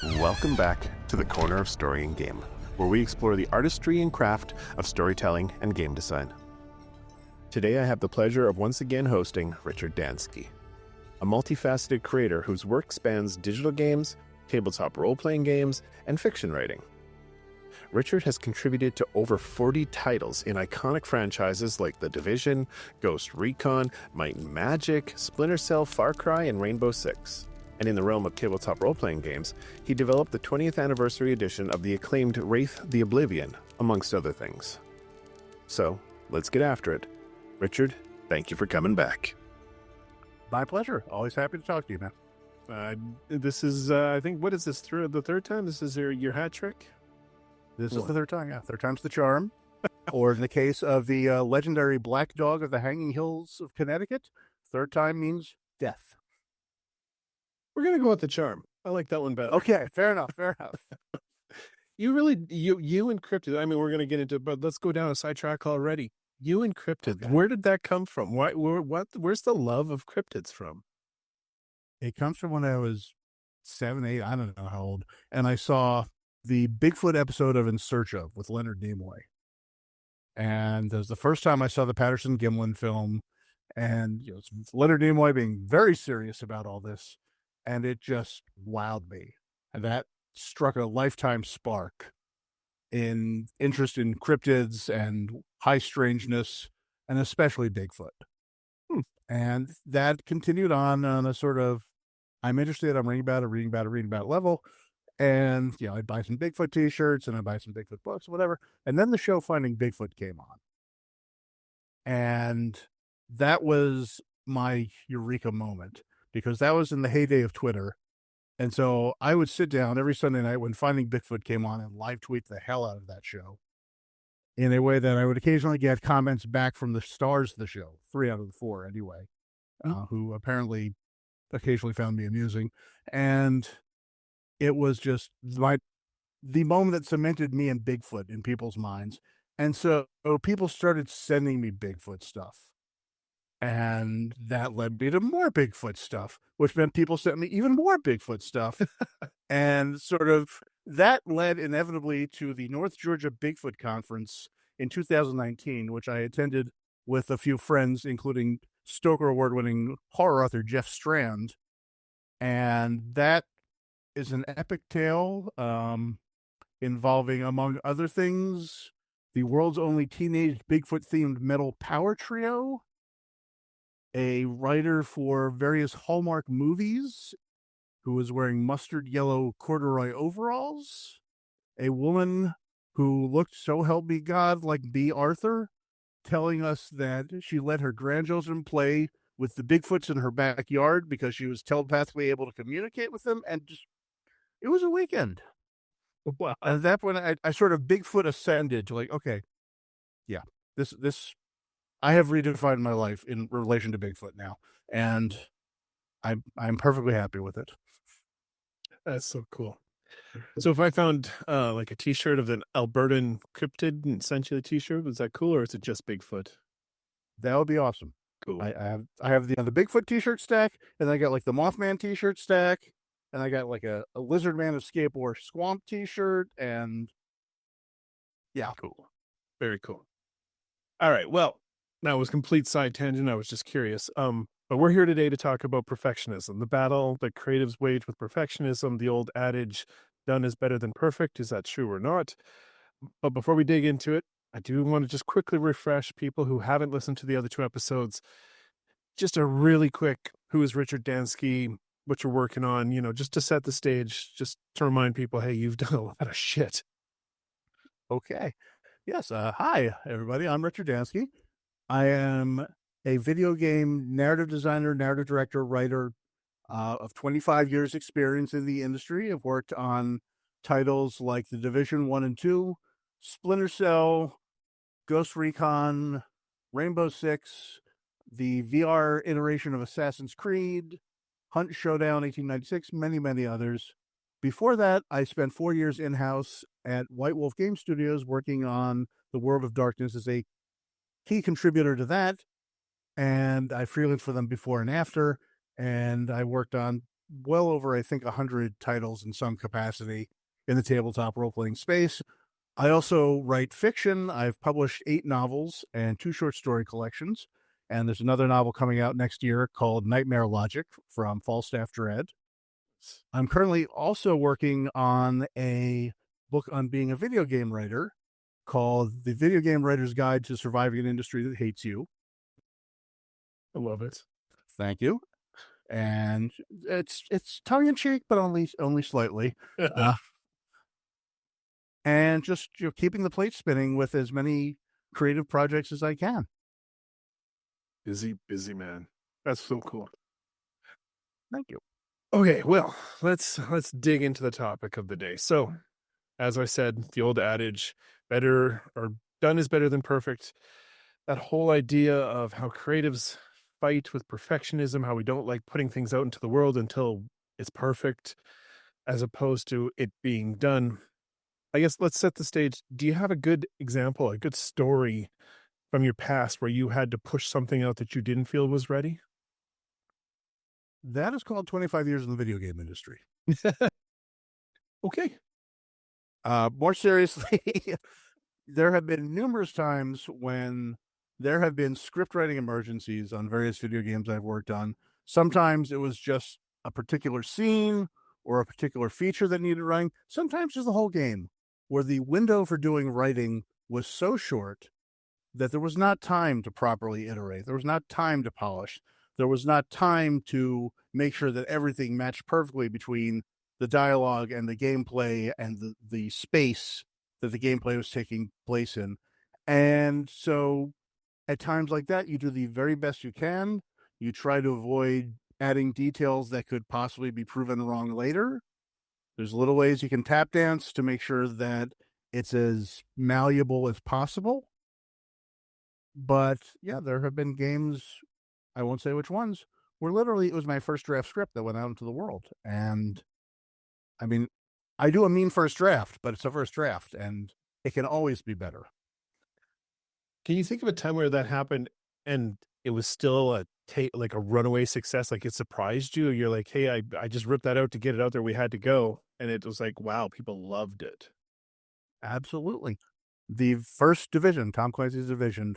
Welcome back to the Corner of Story and Game, where we explore the artistry and craft of storytelling and game design. Today I have the pleasure of once again hosting Richard Dansky, a multifaceted creator whose work spans digital games, tabletop role-playing games, and fiction writing. Richard has contributed to over 40 titles in iconic franchises like The Division, Ghost Recon, Might and Magic, Splinter Cell, Far Cry, and Rainbow Six. And in the realm of tabletop role-playing games, he developed the 20th anniversary edition of the acclaimed Wraith the Oblivion, amongst other things. So, let's get after it. Richard, thank you for coming back. My pleasure. Always happy to talk to you, man. This is, I think, what is this, the third time? This is your hat trick? This is the third time, yeah. Third time's the charm. Or in the case of the legendary Black Dog of the Hanging Hills of Connecticut, third time means death. We're going to go with the charm. I like that one better. Okay, fair enough. You encrypted. I mean, we're going to get into it, but let's go down a sidetrack already. You encrypted. Okay. Where did that come from? Where's the love of cryptids from? It comes from when I was 7, 8, I don't know how old, and I saw the Bigfoot episode of In Search Of with Leonard Nimoy. And it was the first time I saw the Patterson-Gimlin film, and it's Leonard Nimoy being very serious about all this. And it just wowed me. And that struck a lifetime spark in interest in cryptids and high strangeness, and especially Bigfoot. And that continued on a sort of, I'm interested, I'm reading about it level. And, I'd buy some Bigfoot t-shirts and I'd buy some Bigfoot books, whatever. And then the show Finding Bigfoot came on. And that was my eureka moment, because that was in the heyday of Twitter. And so I would sit down every Sunday night when Finding Bigfoot came on and live tweet the hell out of that show in a way that I would occasionally get comments back from the stars of the show, 3 out of the 4 anyway, who apparently occasionally found me amusing. And it was just the moment that cemented me and Bigfoot in people's minds. And so people started sending me Bigfoot stuff. And that led me to more Bigfoot stuff, which meant people sent me even more Bigfoot stuff. And sort of that led inevitably to the North Georgia Bigfoot Conference in 2019, which I attended with a few friends, including Stoker Award-winning horror author Jeff Strand. And that is an epic tale involving, among other things, the world's only teenage Bigfoot-themed metal power trio, a writer for various Hallmark movies who was wearing mustard yellow corduroy overalls, a woman who looked, so help me God, like B. Arthur, telling us that she let her grandchildren play with the Bigfoots in her backyard because she was telepathically able to communicate with them, and just, it was a weekend. Wow. And at that point, I sort of Bigfoot ascended to okay, yeah, this I have redefined my life in relation to Bigfoot now, and I'm perfectly happy with it. That's so cool. So if I found a t-shirt of an Albertan cryptid and sent you the t-shirt, was that cool, or is it just Bigfoot? That would be awesome. Cool. I have the Bigfoot t-shirt stack, and I got the Mothman t-shirt stack, and I got a Lizard Man Escape or Swamp t-shirt, and yeah. Cool. Very cool. All right, well, that was complete side tangent. I was just curious. But we're here today to talk about perfectionism, the battle that creatives wage with perfectionism, the old adage, done is better than perfect. Is that true or not? But before we dig into it, I do want to just quickly refresh people who haven't listened to the other 2 episodes. Just a really quick, who is Richard Dansky, what you're working on, just to set the stage, just to remind people, hey, you've done a lot of shit. Okay. Yes. Hi, everybody. I'm Richard Dansky. I am a video game narrative designer, narrative director, writer of 25 years experience in the industry. I've worked on titles like The Division 1 and 2, Splinter Cell, Ghost Recon, Rainbow Six, the VR iteration of Assassin's Creed, Hunt Showdown 1896, many, many others. Before that, I spent 4 years in-house at White Wolf Game Studios working on The World of Darkness as a key contributor to that. And I freelanced for them before and after. And I worked on well over, I think, 100 titles in some capacity in the tabletop role-playing space. I also write fiction. I've published 8 novels and 2 short story collections. And there's another novel coming out next year called Nightmare Logic from Falstaff Dread. I'm currently also working on a book on being a video game writer called The Video Game Writer's Guide to Surviving an Industry That Hates You. I love it. Thank you. And it's tongue in cheek, but only slightly. And just keeping the plate spinning with as many creative projects as I can. Busy man. That's so cool. Thank you. Okay, well, let's dig into the topic of the day. So, as I said, the old adage, better or done is better than perfect. That whole idea of how creatives fight with perfectionism, how we don't like putting things out into the world until it's perfect, as opposed to it being done. I guess let's set the stage. Do you have a good example, a good story from your past where you had to push something out that you didn't feel was ready? That is called 25 years in the video game industry. Okay. More seriously, there have been numerous times when there have been script writing emergencies on various video games I've worked on. Sometimes it was just a particular scene or a particular feature that needed writing. Sometimes just the whole game, where the window for doing writing was so short that there was not time to properly iterate. There was not time to polish. There was not time to make sure that everything matched perfectly between the dialogue and the gameplay and the space that the gameplay was taking place in. And so at times like that, you do the very best you can. You try to avoid adding details that could possibly be proven wrong later. There's little ways you can tap dance to make sure that it's as malleable as possible. But yeah, there have been games, I won't say which ones, where literally it was my first draft script that went out into the world. And I mean, I do a mean first draft, but it's a first draft and it can always be better. Can you think of a time where that happened and it was still like a runaway success? Like it surprised you? You're like, hey, I just ripped that out to get it out there. We had to go. And it was like, wow, people loved it. Absolutely. The first Division, Tom Clancy's Division,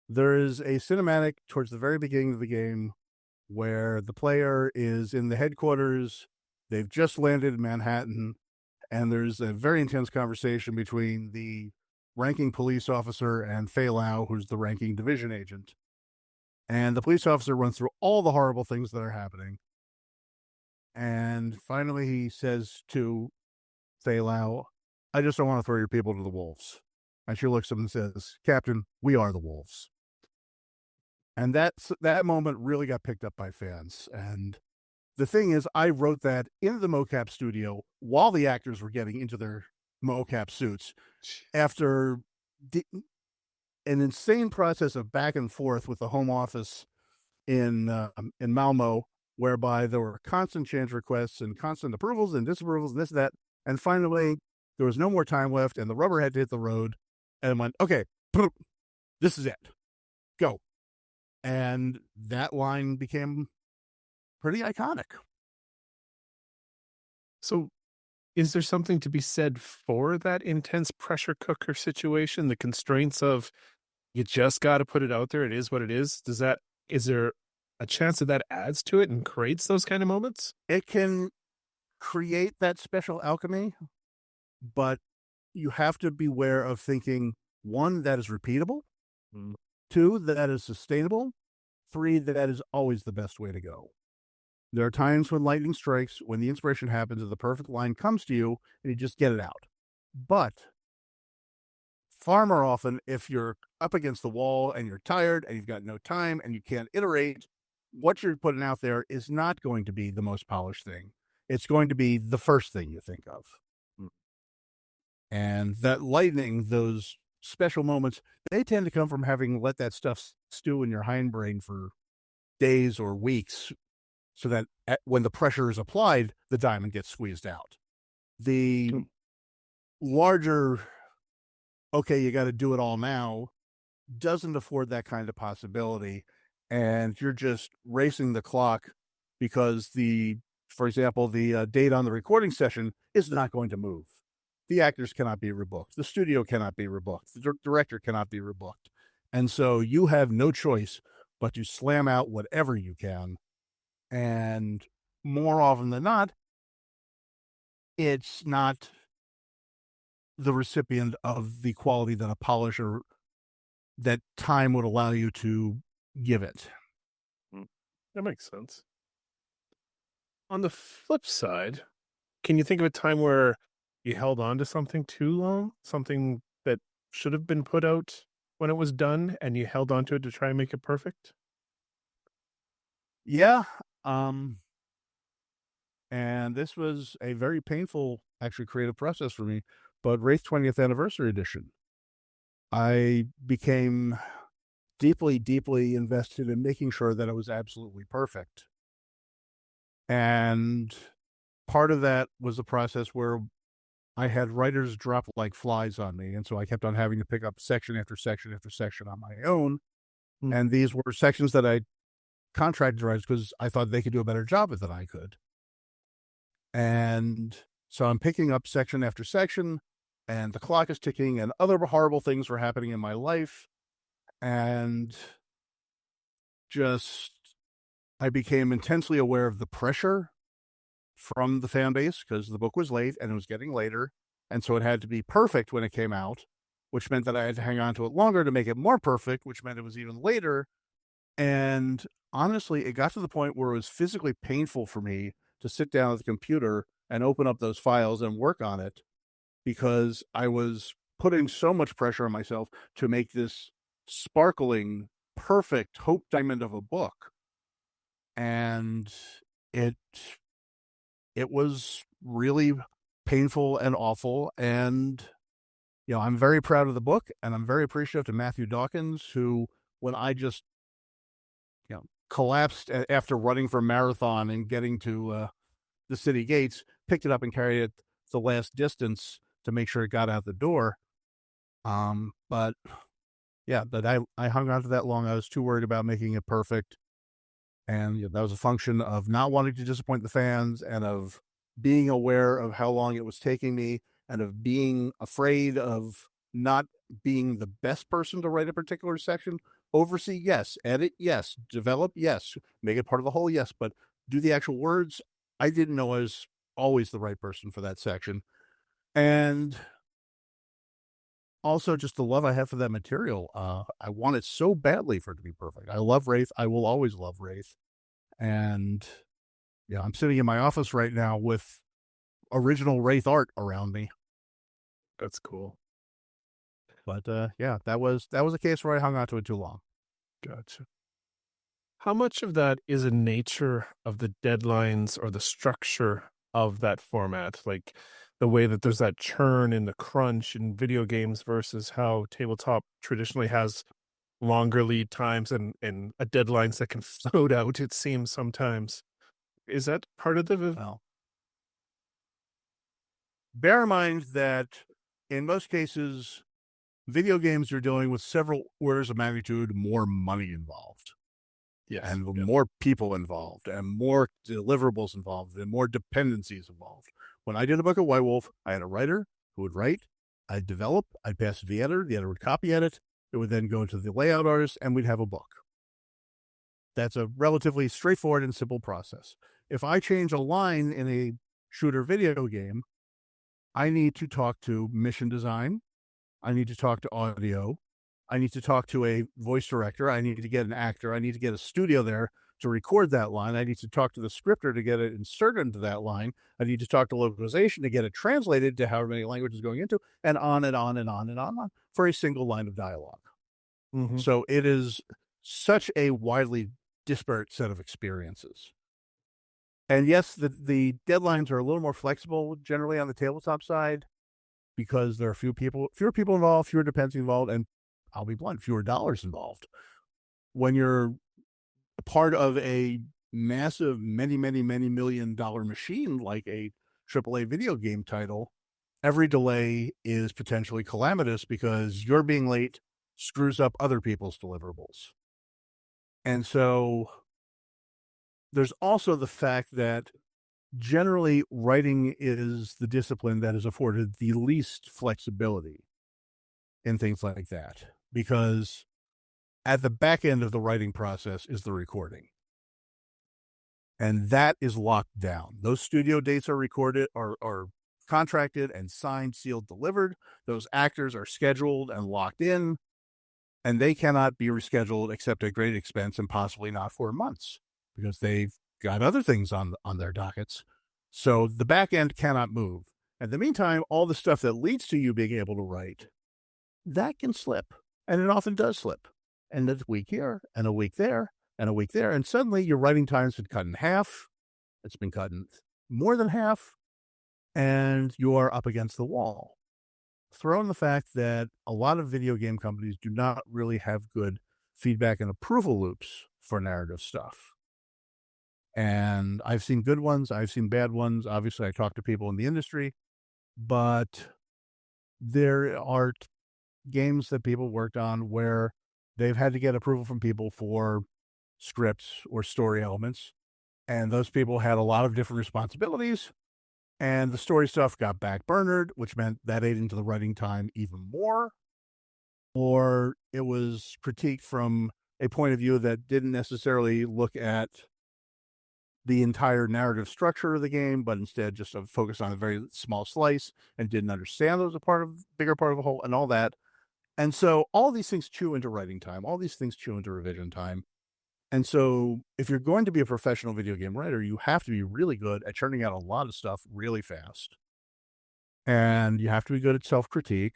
there is a cinematic towards the very beginning of the game where the player is in the headquarters. They've just landed in Manhattan, and there's a very intense conversation between the ranking police officer and Fei Lao, who's the ranking division agent. And the police officer runs through all the horrible things that are happening. And finally he says to Fei Lao, I just don't want to throw your people to the wolves. And she looks at him and says, Captain, we are the wolves. And that moment really got picked up by fans. And the thing is, I wrote that in the mocap studio while the actors were getting into their mocap suits after an insane process of back and forth with the home office in Malmo, whereby there were constant change requests and constant approvals and disapprovals and this and that. And finally, there was no more time left, and the rubber had to hit the road. And I went, okay, this is it. Go. And that line became pretty iconic. So is there something to be said for that intense pressure cooker situation? The constraints of you just got to put it out there. It is what it is. Is there a chance that adds to it and creates those kind of moments? It can create that special alchemy, but you have to beware of thinking, 1, that is repeatable, 2, that is sustainable, 3, that is always the best way to go. There are times when lightning strikes, when the inspiration happens, and the perfect line comes to you, and you just get it out. But far more often, if you're up against the wall and you're tired and you've got no time and you can't iterate, what you're putting out there is not going to be the most polished thing. It's going to be the first thing you think of. And that lightning, those special moments, they tend to come from having let that stuff stew in your hindbrain for days or weeks, so that when the pressure is applied, the diamond gets squeezed out. The larger, okay, you got to do it all now, doesn't afford that kind of possibility. And you're just racing the clock because the For example, the date on the recording session is not going to move. The actors cannot be rebooked. The studio cannot be rebooked. The director cannot be rebooked. And so you have no choice but to slam out whatever you can. And more often than not, it's not the recipient of the quality that a polisher, that time would allow you to give it. That makes sense. On the flip side, can you think of a time where you held on to something too long? Something that should have been put out when it was done and you held on to it to try and make it perfect? Yeah. And this was a very painful, actually, creative process for me. But Wraith 20th Anniversary Edition, I became deeply, deeply invested in making sure that it was absolutely perfect. And part of that was a process where I had writers drop like flies on me. And so I kept on having to pick up section after section after section on my own. And these were sections that I contracted writers because I thought they could do a better job of it than I could. And so I'm picking up section after section, and the clock is ticking, and other horrible things were happening in my life. And just, I became intensely aware of the pressure from the fan base because the book was late and it was getting later. And so it had to be perfect when it came out, which meant that I had to hang on to it longer to make it more perfect, which meant it was even later. And honestly, it got to the point where it was physically painful for me to sit down at the computer and open up those files and work on it, because I was putting so much pressure on myself to make this sparkling, perfect hope diamond of a book. And it was really painful and awful. And, you know, I'm very proud of the book, and I'm very appreciative to Matthew Dawkins, who, when I just, you know, collapsed after running for a marathon and getting to the city gates, picked it up and carried it the last distance to make sure it got out the door. But yeah, but I hung on to that long. I was too worried about making it perfect. And you know, that was a function of not wanting to disappoint the fans, and of being aware of how long it was taking me, and of being afraid of not being the best person to write a particular section. Oversee, yes. Edit, yes. Develop, yes. Make it part of the whole, yes. But do the actual words. I didn't know I was always the right person for that section. And also just the love I have for that material. I want it so badly for it to be perfect. I love Wraith. I will always love Wraith. And yeah, I'm sitting in my office right now with original Wraith art around me. That's cool. But yeah, that was a case where I hung on to it too long. Gotcha. How much of that is a nature of the deadlines or the structure of that format? Like the way that there's that churn and the crunch in video games versus how tabletop traditionally has longer lead times and deadlines that can float out, it seems sometimes. Is that part of the... Well, bear in mind that in most cases, video games are dealing with several orders of magnitude more money involved. Yes. And more people involved, and more deliverables involved, and more dependencies involved. When I did a book of White Wolf, I had a writer who would write, I'd develop, I'd pass it to the editor would copy edit, it would then go to the layout artist, and we'd have a book. That's a relatively straightforward and simple process. If I change a line in a shooter video game, I need to talk to mission design, I need to talk to audio, I need to talk to a voice director, I need to get an actor, I need to get a studio there to record that line, I need to talk to the scripter to get it inserted into that line, I need to talk to localization to get it translated to however many languages going into, and on and on and on and on for a single line of dialogue. Mm-hmm. So it is such a widely disparate set of experiences. And yes, the deadlines are a little more flexible generally on the tabletop side, because there are fewer people involved, fewer dependencies involved, and I'll be blunt, fewer dollars involved. When you're a part of a massive, many, many, many $1 million machine like a AAA video game title, every delay is potentially calamitous because your being late screws up other people's deliverables. And so there's also the fact that generally writing is the discipline that is afforded the least flexibility in things like that, because at the back end of the writing process is the recording. And that is locked down. Those studio dates are recorded, are contracted and signed, sealed, delivered. Those actors are scheduled and locked in, and they cannot be rescheduled except at great expense and possibly not for months because they've got other things on their dockets. So the back end cannot move. In the meantime, all the stuff that leads to you being able to write, that can slip. And it often does slip. And a week here, and a week there, and a week there. And suddenly your writing time's been cut in half. It's been cut in more than half. And you are up against the wall. Throw in the fact that a lot of video game companies do not really have good feedback and approval loops for narrative stuff. And I've seen good ones, I've seen bad ones. Obviously, I talk to people in the industry, but there are games that people worked on where they've had to get approval from people for scripts or story elements. And those people had a lot of different responsibilities. And the story stuff got backburnered, which meant that ate into the writing time even more. Or it was critiqued from a point of view that didn't necessarily look at the entire narrative structure of the game, but instead just focused on a very small slice and didn't understand it was bigger part of the whole and all that. And so all these things chew into writing time. All these things chew into revision time. And so if you're going to be a professional video game writer, you have to be really good at churning out a lot of stuff really fast. And you have to be good at self-critique.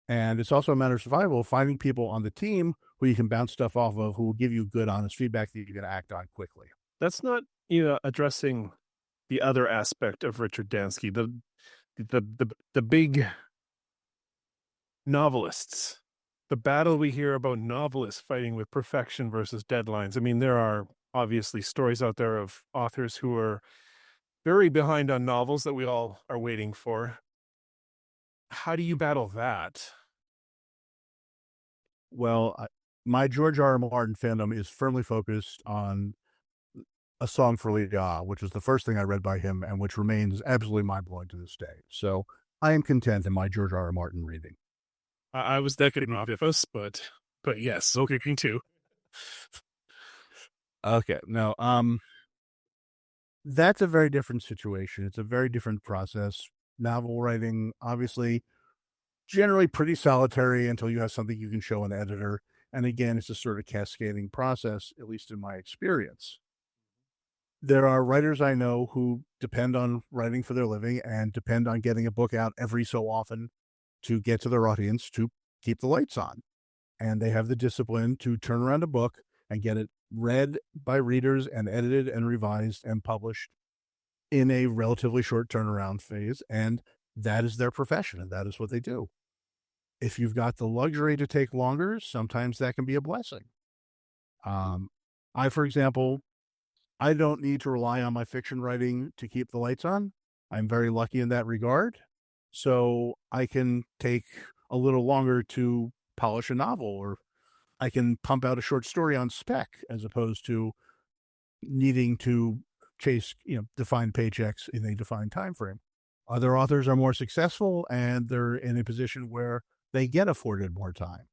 And it's also a matter of survival, finding people on the team who you can bounce stuff off of, who will give you good, honest feedback that you can act on quickly. That's not addressing the other aspect of Richard Dansky, the big novelists. The battle we hear about novelists fighting with perfection versus deadlines. I mean, there are obviously stories out there of authors who are very behind on novels that we all are waiting for. How do you battle that? Well, my George R. R. Martin fandom is firmly focused on A Song for Leah, which was the first thing I read by him and which remains absolutely mind-blowing to this day. So I am content in my George R. R. Martin reading. I was that good in Office, but yes, okay, too. Okay, no, that's a very different situation. It's a very different process. Novel writing, obviously, generally pretty solitary until you have something you can show an editor. And again, it's a sort of cascading process, at least in my experience. There are writers I know who depend on writing for their living and depend on getting a book out every so often to get to their audience, to keep the lights on. And they have the discipline to turn around a book and get it read by readers and edited and revised and published in a relatively short turnaround phase. And that is their profession, and that is what they do. If you've got the luxury to take longer, sometimes that can be a blessing. For example, I don't need to rely on my fiction writing to keep the lights on. I'm very lucky in that regard. So I can take a little longer to polish a novel, or I can pump out a short story on spec as opposed to needing to chase, defined paychecks in a defined time frame. Other authors are more successful and they're in a position where they get afforded more time.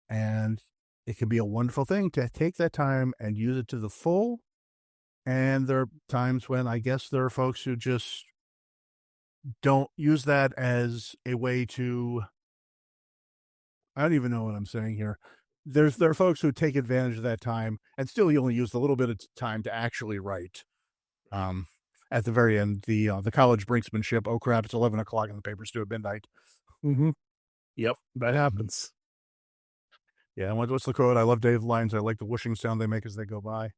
And it can be a wonderful thing to take that time and use it to the full. And there are times when I guess there are folks who just don't use that as a way to, I don't even know what I'm saying here. There are folks who take advantage of that time and still you only use a little bit of time to actually write. At the very end, the college brinksmanship, oh crap, it's 11 o'clock and the paper's due at midnight. Mm-hmm. Yep, that happens. Yeah, and what's the quote? I love Dave lines. I like the whooshing sound they make as they go by.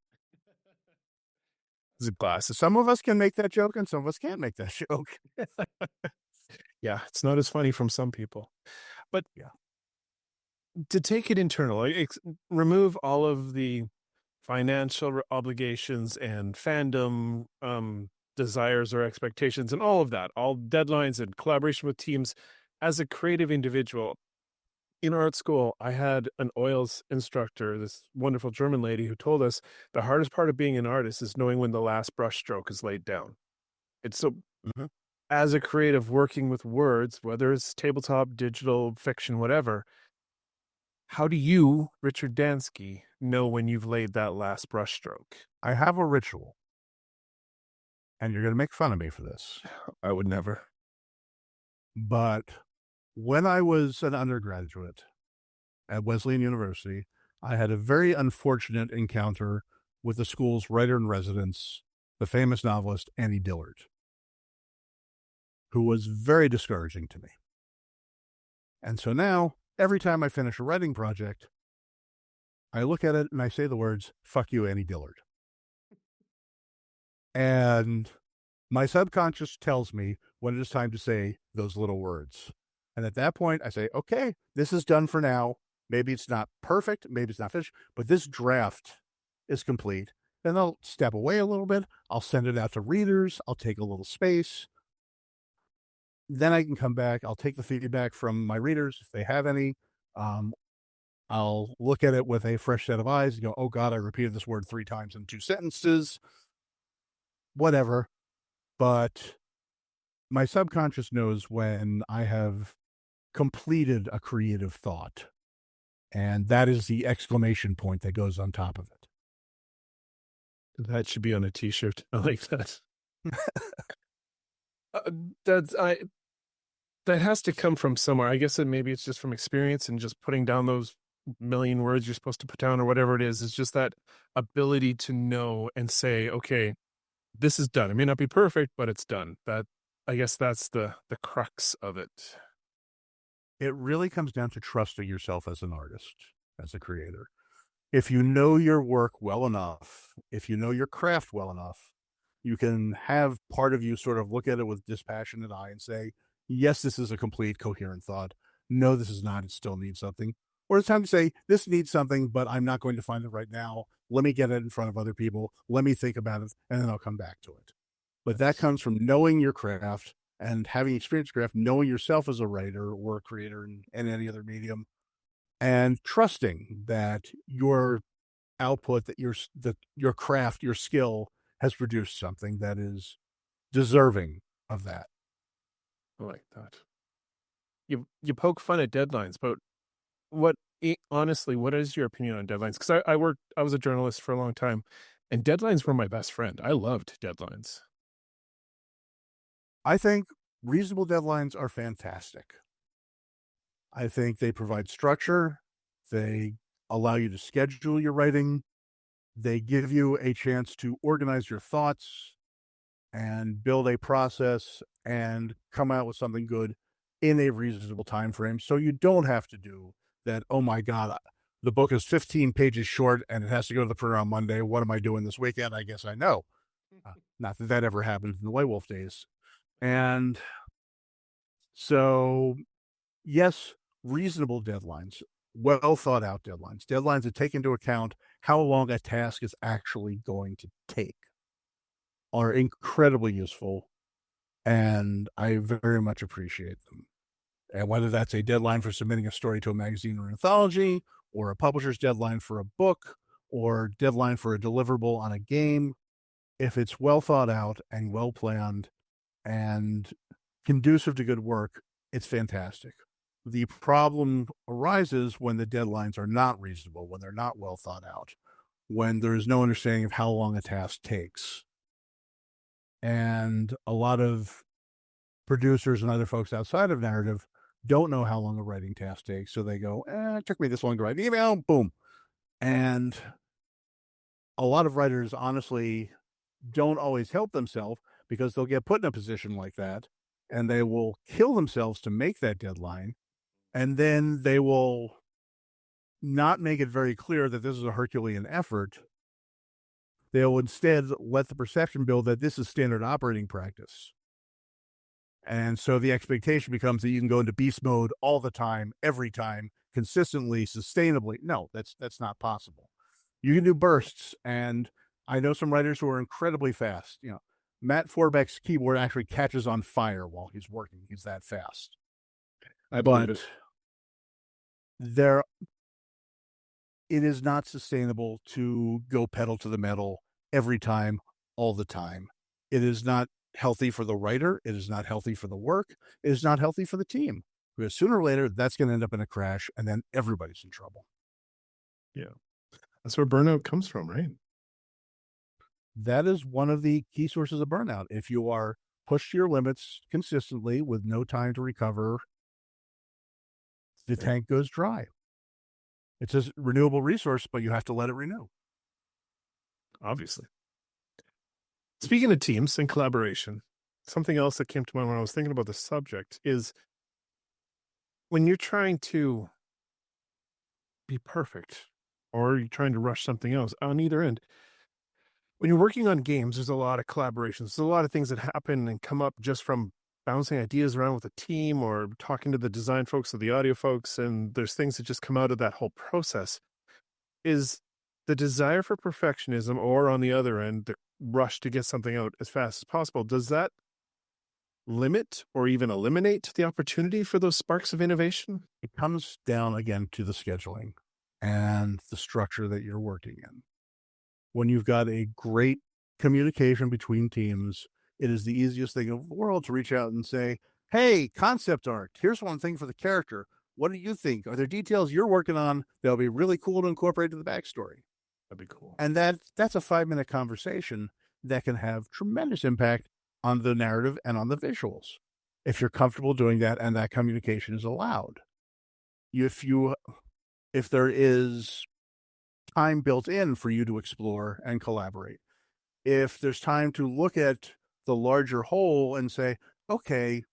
Zip glasses. Some of us can make that joke and some of us can't make that joke. Yeah, it's not as funny from some people. But yeah, to take it internal, remove all of the financial obligations and fandom desires or expectations and all of that, all deadlines and collaboration with teams. As a creative individual, in art school, I had an oils instructor, this wonderful German lady, who told us the hardest part of being an artist is knowing when the last brush stroke is laid down. It's so, Mhm. as a creative working with words, whether it's tabletop, digital, fiction, whatever, how do you, Richard Dansky, know when you've laid that last brush stroke? I have a ritual, and you're going to make fun of me for this. I would never. But when I was an undergraduate at Wesleyan University, I had a very unfortunate encounter with the school's writer-in-residence, the famous novelist Annie Dillard, who was very discouraging to me. And so now, every time I finish a writing project, I look at it and I say the words, "Fuck you, Annie Dillard." And my subconscious tells me when it is time to say those little words. And at that point, I say, okay, this is done for now. Maybe it's not perfect. Maybe it's not finished, but this draft is complete. Then I'll step away a little bit. I'll send it out to readers. I'll take a little space. Then I can come back. I'll take the feedback from my readers if they have any. I'll look at it with a fresh set of eyes and go, oh God, I repeated this word 3 times in 2 sentences. Whatever. But my subconscious knows when I have completed a creative thought. And that is the exclamation point that goes on top of it. That should be on a t-shirt. I like that. That has to come from somewhere. I guess maybe it's just from experience and just putting down those million words you're supposed to put down or whatever it is. It's just that ability to know and say, okay, this is done. It may not be perfect, but it's done. That, I guess that's the crux of it. It really comes down to trusting yourself as an artist, as a creator. If you know your work well enough, if you know your craft well enough, you can have part of you sort of look at it with dispassionate eye and say, yes, this is a complete, coherent thought. No, this is not. It still needs something. Or it's time to say, this needs something, but I'm not going to find it right now. Let me get it in front of other people. Let me think about it, and then I'll come back to it. But that comes from knowing your craft and having experienced craft, knowing yourself as a writer or a creator in any other medium, and trusting that your output, that your craft, your skill has produced something that is deserving of that. I like that. You poke fun at deadlines, but honestly, what is your opinion on deadlines? Because I was a journalist for a long time, and deadlines were my best friend. I loved deadlines. I think reasonable deadlines are fantastic. I think they provide structure. They allow you to schedule your writing. They give you a chance to organize your thoughts and build a process and come out with something good in a reasonable time frame. So you don't have to do that, oh my God, the book is 15 pages short and it has to go to the printer on Monday. What am I doing this weekend? I guess I know. Not that that ever happened in the White Wolf days. And so, yes, reasonable deadlines, well thought out deadlines that take into account how long a task is actually going to take are incredibly useful. And I very much appreciate them. And whether that's a deadline for submitting a story to a magazine or anthology, or a publisher's deadline for a book, or deadline for a deliverable on a game, if it's well thought out and well planned and conducive to good work, it's fantastic. The problem arises when the deadlines are not reasonable, when they're not well thought out, when there is no understanding of how long a task takes. And a lot of producers and other folks outside of narrative don't know how long a writing task takes. So they go, it took me this long to write an email, boom. And a lot of writers honestly don't always help themselves because they'll get put in a position like that and they will kill themselves to make that deadline. And then they will not make it very clear that this is a Herculean effort. They'll instead let the perception build that this is standard operating practice. And so the expectation becomes that you can go into beast mode all the time, every time, consistently, sustainably. No, that's not possible. You can do bursts, and I know some writers who are incredibly fast. You know, Matt Forbeck's keyboard actually catches on fire while he's working. He's that fast. I believe it. There, it is not sustainable to go pedal to the metal every time, all the time. It is not healthy for the writer. It is not healthy for the work. It is not healthy for the team. Because sooner or later, that's going to end up in a crash, and then everybody's in trouble. Yeah. That's where burnout comes from, right? That is one of the key sources of burnout. If you are pushed to your limits consistently with no time to recover, the tank goes dry. It's a renewable resource, but you have to let it renew. Obviously. Speaking of teams and collaboration, something else that came to mind when I was thinking about the subject is when you're trying to be perfect or you're trying to rush something else on either end, when you're working on games, there's a lot of collaborations. There's a lot of things that happen and come up just from bouncing ideas around with a team or talking to the design folks or the audio folks. And there's things that just come out of that whole process. Is the desire for perfectionism, or on the other end, the rush to get something out as fast as possible, does that limit or even eliminate the opportunity for those sparks of innovation? It comes down again to the scheduling and the structure that you're working in. When you've got a great communication between teams, it is the easiest thing in the world to reach out and say, hey, concept art, here's one thing for the character. What do you think? Are there details you're working on that'll be really cool to incorporate to the backstory? That'd be cool. And that's a 5-minute conversation that can have tremendous impact on the narrative and on the visuals, if you're comfortable doing that and that communication is allowed. If there is time built in for you to explore and collaborate, if there's time to look at the larger whole and say, okay,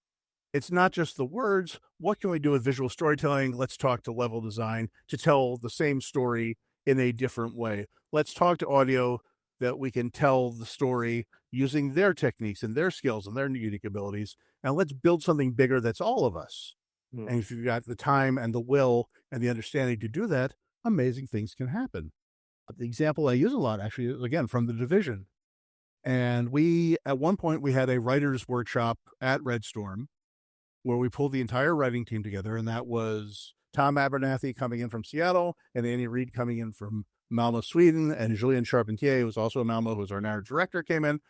it's not just the words. What can we do with visual storytelling? Let's talk to level design to tell the same story in a different way. Let's talk to audio that we can tell the story using their techniques and their skills and their unique abilities. And let's build something bigger that's all of us. Mm. And if you've got the time and the will and the understanding to do that, amazing things can happen. The example I use a lot, actually, is, again, from The Division. And at one point, we had a writer's workshop at Red Storm where we pulled the entire writing team together. And that was Tom Abernathy coming in from Seattle and Annie Reed coming in from Malmo, Sweden. And Julien Charpentier, who was also a Malmo, who was our narrative director, came in.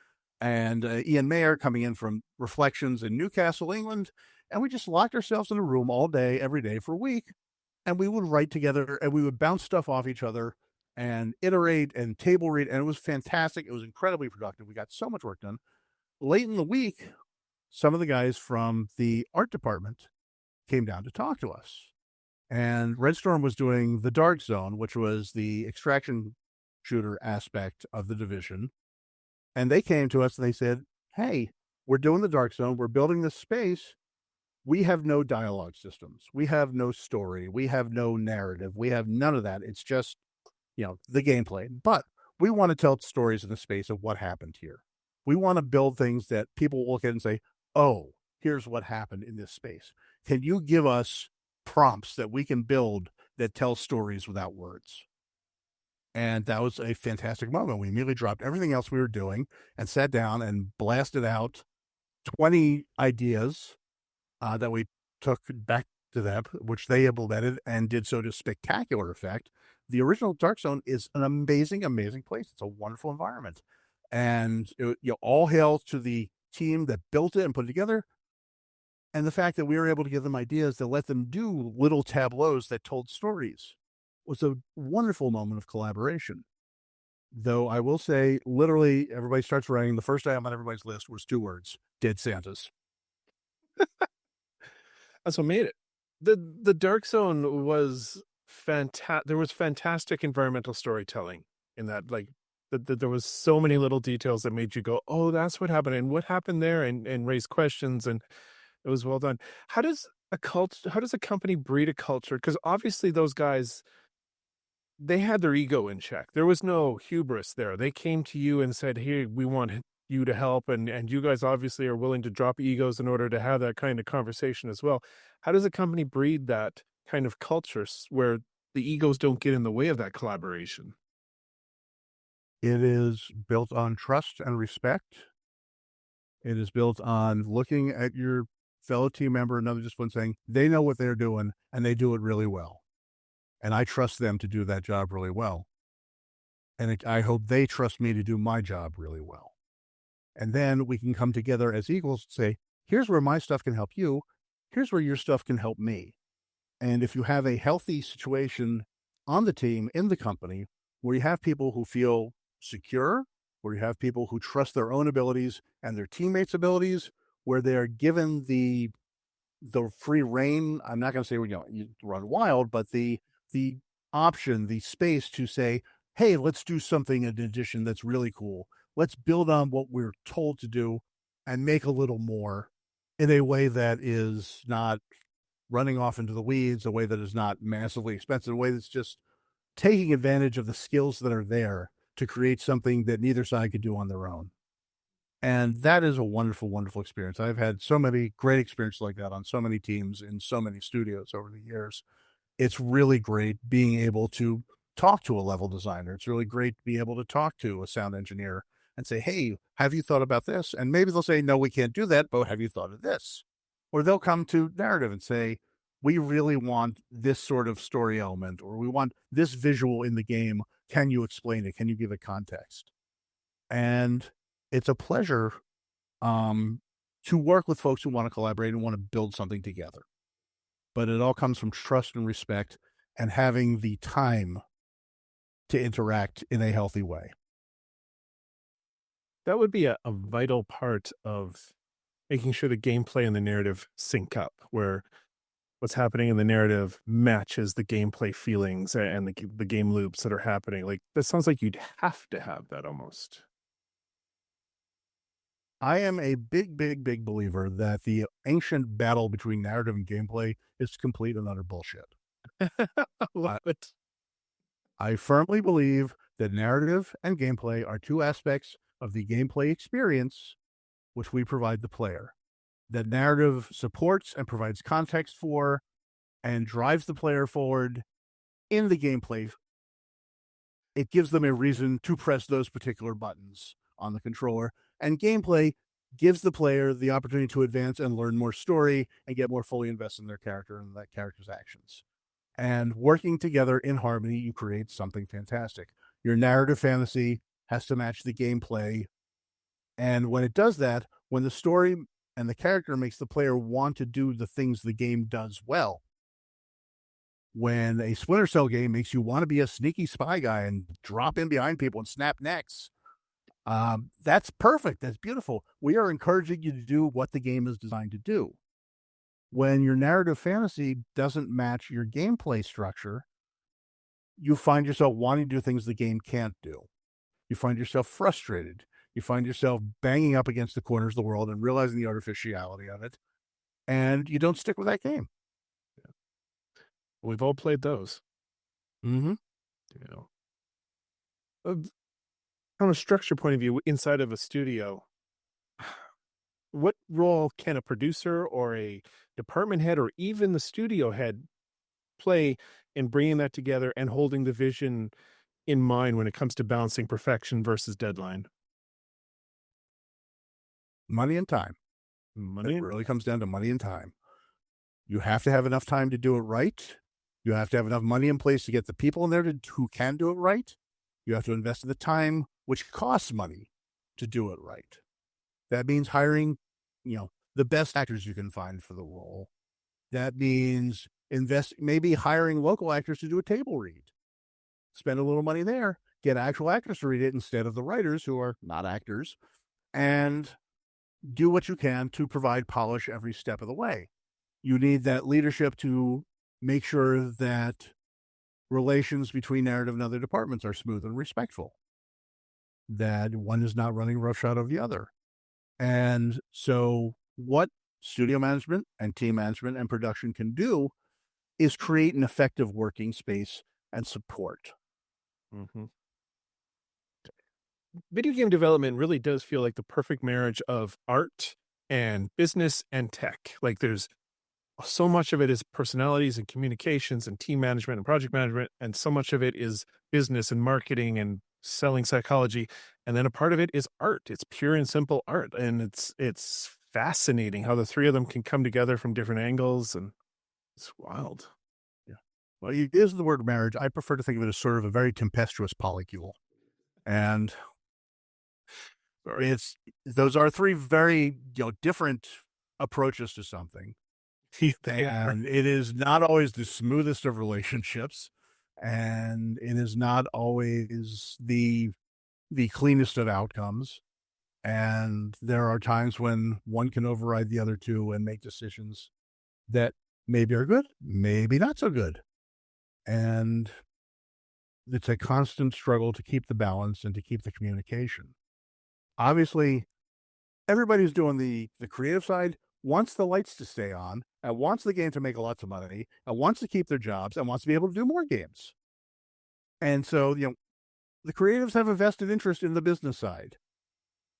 And Ian Mayer coming in from Reflections in Newcastle, England. And we just locked ourselves in a room all day, every day for a week. And we would write together and we would bounce stuff off each other and iterate and table read. And it was fantastic. It was incredibly productive. We got so much work done. Late in the week, some of the guys from the art department came down to talk to us. And Red Storm was doing the Dark Zone, which was the extraction shooter aspect of The Division. And they came to us and they said, hey, we're doing the Dark Zone. We're building this space. We have no dialogue systems. We have no story. We have no narrative. We have none of that. It's just, the gameplay. But we want to tell stories in the space of what happened here. We want to build things that people will look at and say, oh, here's what happened in this space. Can you give us prompts that we can build that tell stories without words? And that was a fantastic moment. We immediately dropped everything else we were doing and sat down and blasted out 20 ideas that we took back to them, which they implemented and did so to spectacular effect. The original Dark Zone is an amazing, amazing place. It's a wonderful environment. And all hail to the team that built it and put it together. And the fact that we were able to give them ideas that let them do little tableaus that told stories was a wonderful moment of collaboration. Though I will say, literally, everybody starts writing. The first item on everybody's list was 2 words: Dead Santas. That's what made it. The Dark Zone was fantastic. There was fantastic environmental storytelling in that. Like, there was so many little details that made you go, oh, that's what happened. And what happened there? And raise questions. And it was well done. How does a company breed a culture? Because obviously those guys, they had their ego in check. There was no hubris there. They came to you and said, hey, we want you to help. And you guys obviously are willing to drop egos in order to have that kind of conversation as well. How does a company breed that kind of culture where the egos don't get in the way of that collaboration? It is built on trust and respect. It is built on looking at your fellow team member, another discipline, saying they know what they're doing and they do it really well. and I trust them to do that job really well. And I hope they trust me to do my job really well. And then we can come together as equals and say, here's where my stuff can help you. Here's where your stuff can help me. And if you have a healthy situation on the team, in the company, where you have people who feel secure, where you have people who trust their own abilities and their teammates' abilities, where they're given the free reign, I'm not going to say, you run wild, but the option, the space to say, hey, let's do something in addition that's really cool. Let's build on what we're told to do and make a little more in a way that is not running off into the weeds, a way that is not massively expensive, a way that's just taking advantage of the skills that are there to create something that neither side could do on their own. And that is a wonderful, wonderful experience. I've had so many great experiences like that on so many teams in so many studios over the years. It's really great being able to talk to a level designer. It's really great to be able to talk to a sound engineer and say, hey, have you thought about this? And maybe they'll say, no, we can't do that, but have you thought of this? Or they'll come to narrative and say, we really want this sort of story element, or we want this visual in the game. Can you explain it? Can you give it context? And it's a pleasure to work with folks who want to collaborate and want to build something together. But it all comes from trust and respect and having the time to interact in a healthy way. That would be a vital part of making sure the gameplay and the narrative sync up, where what's happening in the narrative matches the gameplay feelings and the game loops that are happening. Like, that sounds like you'd have to have that almost. I am a big, big, big believer that the ancient battle between narrative and gameplay is complete and utter bullshit. I love it. I firmly believe that narrative and gameplay are two aspects of the gameplay experience which we provide the player. That narrative supports and provides context for and drives the player forward in the gameplay. It gives them a reason to press those particular buttons on the controller, and gameplay gives the player the opportunity to advance and learn more story and get more fully invested in their character and that character's actions. And working together in harmony, you create something fantastic. Your narrative fantasy has to match the gameplay. And when it does that, when the story and the character makes the player want to do the things the game does well, when a Splinter Cell game makes you want to be a sneaky spy guy and drop in behind people and snap necks, that's perfect. That's beautiful. We are encouraging you to do what the game is designed to do. When your narrative fantasy doesn't match your gameplay structure, you find yourself wanting to do things the game can't do. You find yourself frustrated. You find yourself banging up against the corners of the world and realizing the artificiality of it, and you don't stick with that game. Yeah. We've all played those. Mm-hmm. You know, from a structure point of view, inside of a studio, what role can a producer or a department head or even the studio head play in bringing that together and holding the vision in mind when it comes to balancing perfection versus deadline? Money and time. It really comes down to money and time. You have to have enough time to do it right. You have to have enough money in place to get the people in there who can do it right. You have to invest in the time, which costs money, to do it right. That means hiring, the best actors you can find for the role. That means maybe hiring local actors to do a table read. Spend a little money there, get actual actors to read it instead of the writers who are not actors, and do what you can to provide polish every step of the way. You need that leadership to make sure that relations between narrative and other departments are smooth and respectful, that one is not running roughshod of the other. And so what studio management and team management and production can do is create an effective working space and support. Mm-hmm. Video game development really does feel like the perfect marriage of art and business and tech. Like, there's so much of it is personalities and communications and team management and project management, and so much of it is business and marketing and selling psychology, and then a part of it is art. It's pure and simple art, and it's fascinating how the three of them can come together from different angles, and it's wild. Yeah. Well, you use the word marriage. I prefer to think of it as sort of a very tempestuous polycule. And those are three very different approaches to something. And it is not always the smoothest of relationships, and it is not always the cleanest of outcomes. And there are times when one can override the other two and make decisions that maybe are good, maybe not so good. And it's a constant struggle to keep the balance and to keep the communication. Obviously, everybody who's doing the creative side wants the lights to stay on and wants the game to make lots of money and wants to keep their jobs and wants to be able to do more games. And so, the creatives have a vested interest in the business side.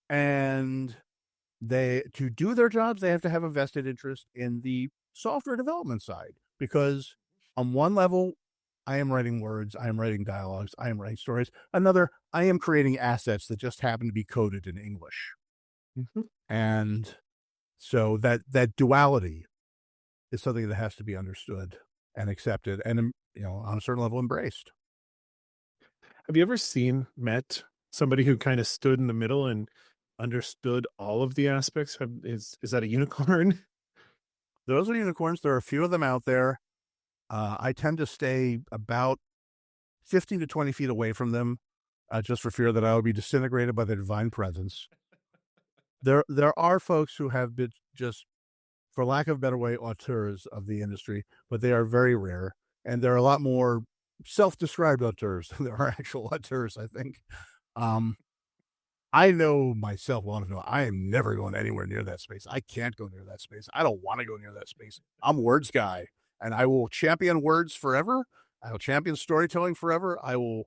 And to do their jobs, they have to have a vested interest in the software development side. Because on one level, I am writing words, I am writing dialogues, I am writing stories. Another, I am creating assets that just happen to be coded in English. Mm-hmm. And so that duality is something that has to be understood and accepted and, on a certain level embraced. Have you ever met somebody who kind of stood in the middle and understood all of the aspects? Is that a unicorn? Those are unicorns. There are a few of them out there. I tend to stay about 15 to 20 feet away from them, just for fear that I would be disintegrated by the divine presence. There are folks who have been just, for lack of a better way, auteurs of the industry, but they are very rare. And there are a lot more self-described auteurs than there are actual auteurs, I think. I know myself well enough to know I am never going anywhere near that space. I can't go near that space. I don't want to go near that space. I'm a words guy, and I will champion words forever. I will champion storytelling forever. I will,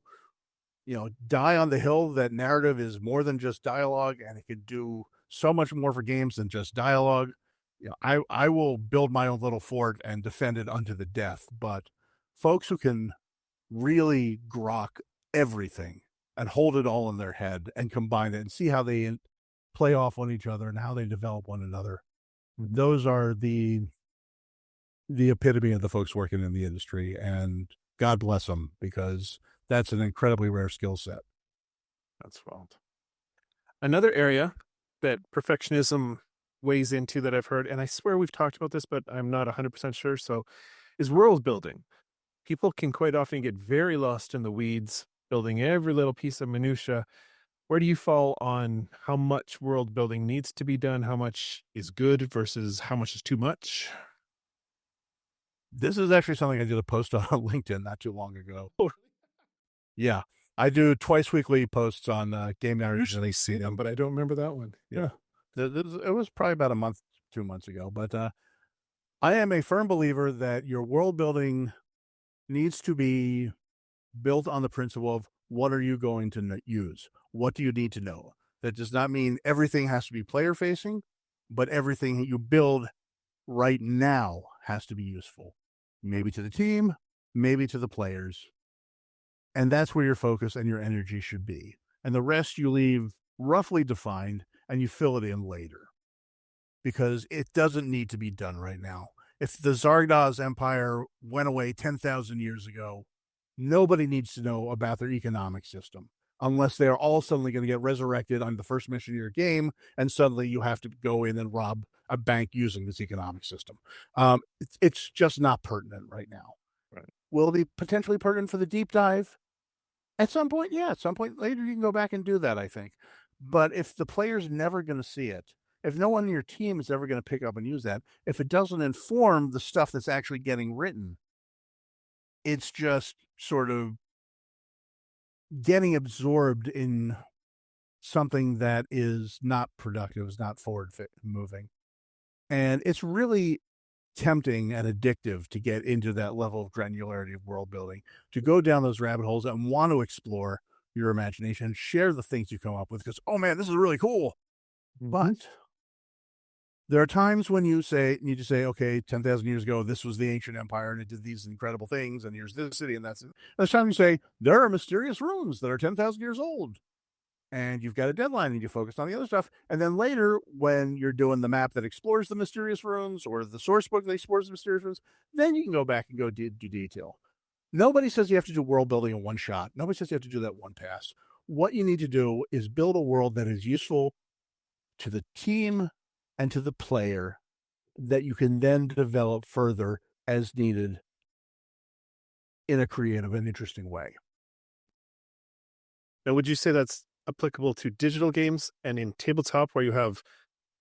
die on the hill that narrative is more than just dialogue, and it can do so much more for games than just dialogue. I will build my own little fort and defend it unto the death. But folks who can really grok everything and hold it all in their head and combine it and see how they play off on each other and how they develop one another, those are the epitome of the folks working in the industry, and God bless them, because that's an incredibly rare skill set. That's wild. Another area that perfectionism weighs into that I've heard, and I swear we've talked about this, but I'm not 100% sure, so is world building. People can quite often get very lost in the weeds, building every little piece of minutia. Where do you fall on how much world building needs to be done? How much is good versus how much is too much? This is actually something I did a post on LinkedIn not too long ago. Yeah. I do twice weekly posts on game narrative. Usually see them, but I don't remember that one. Yeah. It was probably about 2 months ago. But I am a firm believer that your world building needs to be built on the principle of, what are you going to use? What do you need to know? That does not mean everything has to be player facing, but everything that you build right now has to be useful. Maybe to the team, maybe to the players. And that's where your focus and your energy should be. And the rest you leave roughly defined and you fill it in later, because it doesn't need to be done right now. If the Zardoz Empire went away 10,000 years ago, nobody needs to know about their economic system, unless they're all suddenly going to get resurrected on the first mission of your game, and suddenly you have to go in and rob a bank using this economic system. It's just not pertinent right now. Right. Will it be potentially pertinent for the deep dive? At some point, yeah. At some point later, you can go back and do that, I think. But if the player's never going to see it, if no one in your team is ever going to pick up and use that, if it doesn't inform the stuff that's actually getting written, it's just sort of getting absorbed in something that is not productive, is not forward moving. And it's really tempting and addictive to get into that level of granularity of world building, to go down those rabbit holes and want to explore your imagination, share the things you come up with, because, oh man, this is really cool. Mm-hmm. But there are times when you need to say, okay, 10,000 years ago, this was the ancient empire and it did these incredible things, and here's this city and that's it. There's time you say, there are mysterious runes that are 10,000 years old, and you've got a deadline and you focus on the other stuff. And then later, when you're doing the map that explores the mysterious runes, or the source book that explores the mysterious runes, then you can go back and go do detail. Nobody says you have to do world building in one shot. Nobody says you have to do that one pass. What you need to do is build a world that is useful to the team and to the player that you can then develop further as needed in a creative and interesting way. Now, would you say that's applicable to digital games and in tabletop where you have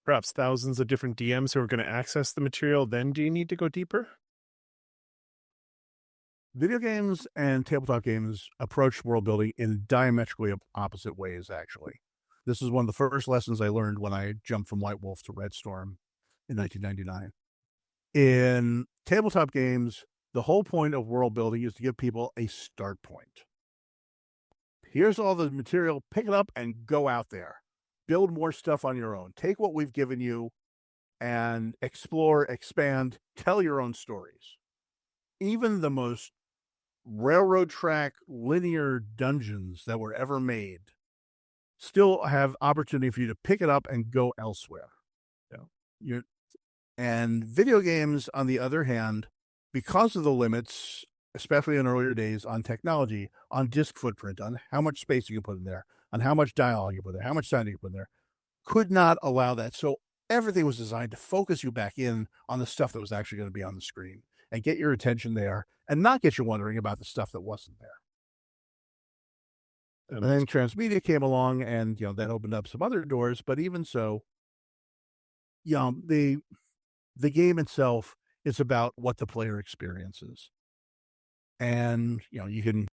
perhaps thousands of different DMs who are going to access the material? Then do you need to go deeper? Video games and tabletop games approach world building in diametrically opposite ways, actually. This is one of the first lessons I learned when I jumped from White Wolf to Red Storm in 1999. In tabletop games, the whole point of world building is to give people a start point. Here's all the material, pick it up and go out there. Build more stuff on your own. Take what we've given you and explore, expand, tell your own stories. Even the most railroad track linear dungeons that were ever made still have opportunity for you to pick it up and go elsewhere. And video games, on the other hand, because of the limits, especially in earlier days, on technology, on disk footprint, on how much space you can put in there, on how much dialogue you put there, how much sound you can put in there, could not allow that. So everything was designed to focus you back in on the stuff that was actually going to be on the screen and get your attention there and not get you wondering about the stuff that wasn't there. And then transmedia came along and, that opened up some other doors. But even so, the game itself is about what the player experiences. And, you can,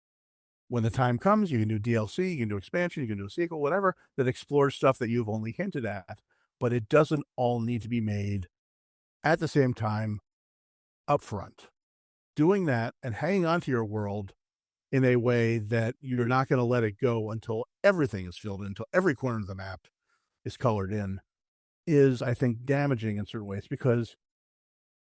when the time comes, you can do DLC, you can do expansion, you can do a sequel, whatever, that explores stuff that you've only hinted at. But it doesn't all need to be made at the same time up front. Doing that and hanging on to your world in a way that you're not going to let it go until everything is filled in, until every corner of the map is colored in, is, I think, damaging in certain ways, because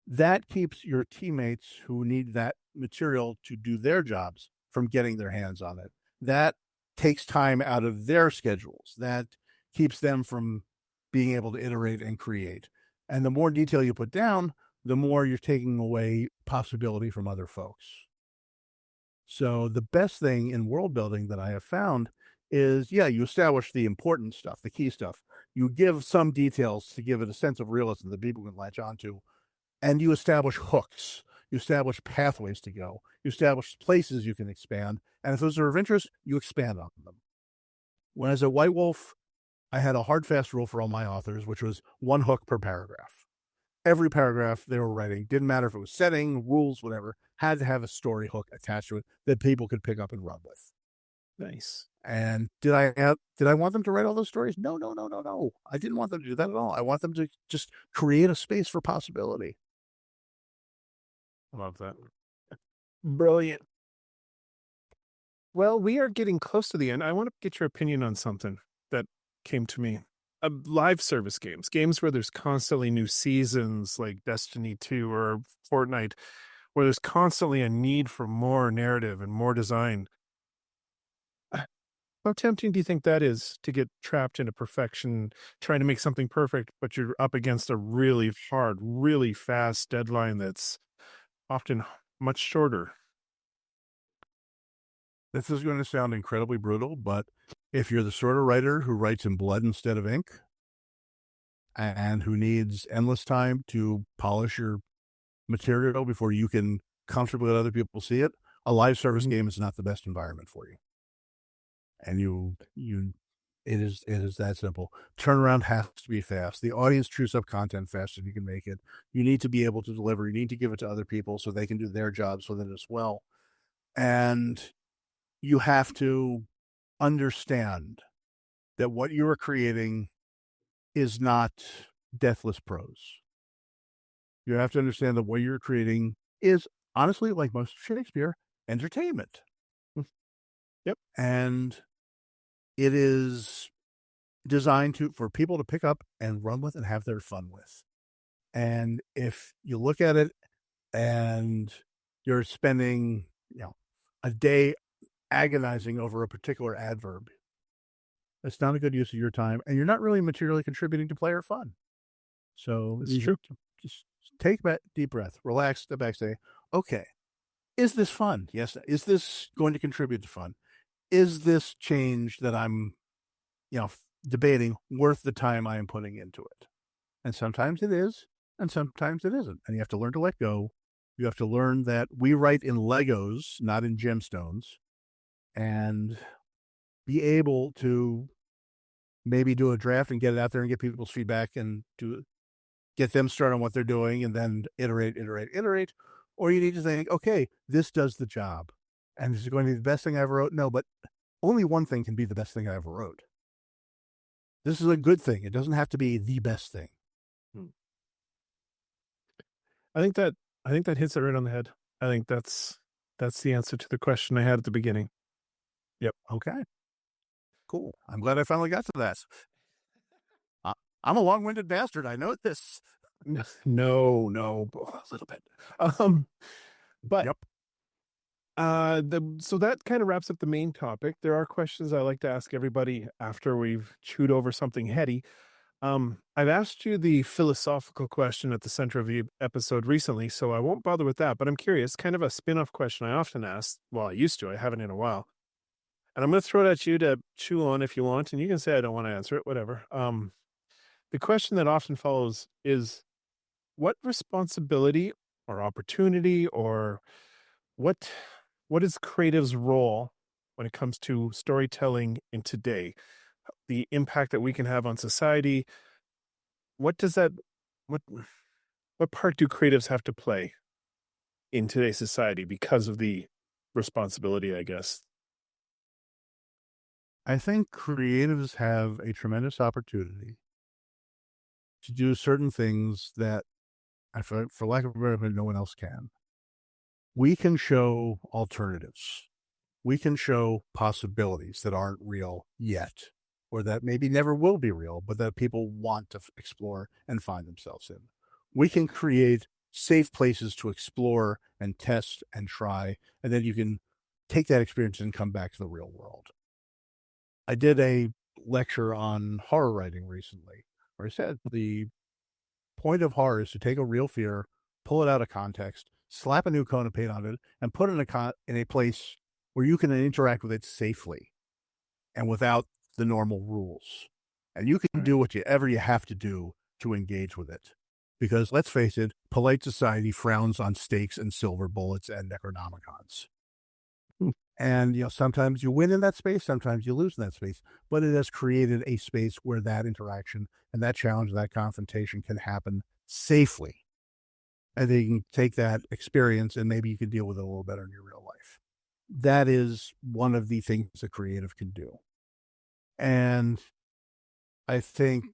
that keeps your teammates who need that material to do their jobs from getting their hands on it. That takes time out of their schedules. That keeps them from being able to iterate and create. And the more detail you put down, the more you're taking away possibility from other folks. So the best thing in world building that I have found is, you establish the important stuff, the key stuff. You give some details to give it a sense of realism that people can latch onto. And you establish hooks. You establish pathways to go. You establish places you can expand. And if those are of interest, you expand on them. When I was at White Wolf, I had a hard, fast rule for all my authors, which was one hook per paragraph. Every paragraph they were writing, didn't matter if it was setting, rules, whatever, had to have a story hook attached to it that people could pick up and run with. Nice. And did I want them to write all those stories? No. I didn't want them to do that at all. I want them to just create a space for possibility. I love that. Brilliant. Well, we are getting close to the end. I want to get your opinion on something that came to me. Live service games where there's constantly new seasons, like Destiny 2 or Fortnite, where there's constantly a need for more narrative and more design. How tempting do you think that is, to get trapped into perfection, trying to make something perfect, but you're up against a really hard, really fast deadline that's often much shorter? This is going to sound incredibly brutal, but if you're the sort of writer who writes in blood instead of ink and who needs endless time to polish your material before you can comfortably let other people see it, a live service game is not the best environment for you. And it is that simple. Turnaround has to be fast. The audience chews up content faster than you can make it. You need to be able to deliver. You need to give it to other people so they can do their jobs with it as well. And you have to understand that what you are creating is not deathless prose. You have to understand that what you're creating is, honestly, like most of Shakespeare, entertainment. Yep. And it is designed for people to pick up and run with and have their fun with. And if you look at it and you're spending, a day agonizing over a particular adverb, that's not a good use of your time, and you're not really materially contributing to player fun. So it's true. Just take a deep breath, relax, step back, say, okay, is this fun? Yes. Is this going to contribute to fun? Is this change that I'm, debating worth the time I am putting into it? And sometimes it is, and sometimes it isn't. And you have to learn to let go. You have to learn that we write in Legos, not in gemstones, and be able to maybe do a draft and get it out there and get people's feedback and get them started on what they're doing and then iterate. Or you need to think, okay, this does the job. And is it going to be the best thing I ever wrote? No, but only one thing can be the best thing I ever wrote. This is a good thing. It doesn't have to be the best thing. I think that hits it right on the head. I think that's the answer to the question I had at the beginning. Yep. Okay. Cool. I'm glad I finally got to that. I'm a long-winded bastard. I know this. No, a little bit. But yep. So that kind of wraps up the main topic. There are questions I like to ask everybody after we've chewed over something heady. I've asked you the philosophical question at the center of the episode recently, so I won't bother with that, but I'm curious, kind of a spin-off question I often ask. Well, I used to, I haven't in a while. And I'm going to throw it at you to chew on if you want, and you can say I don't want to answer it, whatever. The question that often follows is, what responsibility or opportunity or what is creative's role when it comes to storytelling in today? The impact that we can have on society. What part do creatives have to play in today's society because of the responsibility, I guess? I think creatives have a tremendous opportunity to do certain things that, for lack of a better word, no one else can. We can show alternatives. We can show possibilities that aren't real yet, or that maybe never will be real, but that people want to explore and find themselves in. We can create safe places to explore and test and try, and then you can take that experience and come back to the real world. I did a lecture on horror writing recently, where I said the point of horror is to take a real fear, pull it out of context, slap a new coat of paint on it, and put it in a place where you can interact with it safely and without the normal rules. And you can do whatever you have to do to engage with it. Because let's face it, polite society frowns on stakes and silver bullets and Necronomicons. And, sometimes you win in that space, sometimes you lose in that space, but it has created a space where that interaction and that challenge, that confrontation can happen safely. And then you can take that experience and maybe you can deal with it a little better in your real life. That is one of the things a creative can do. And I think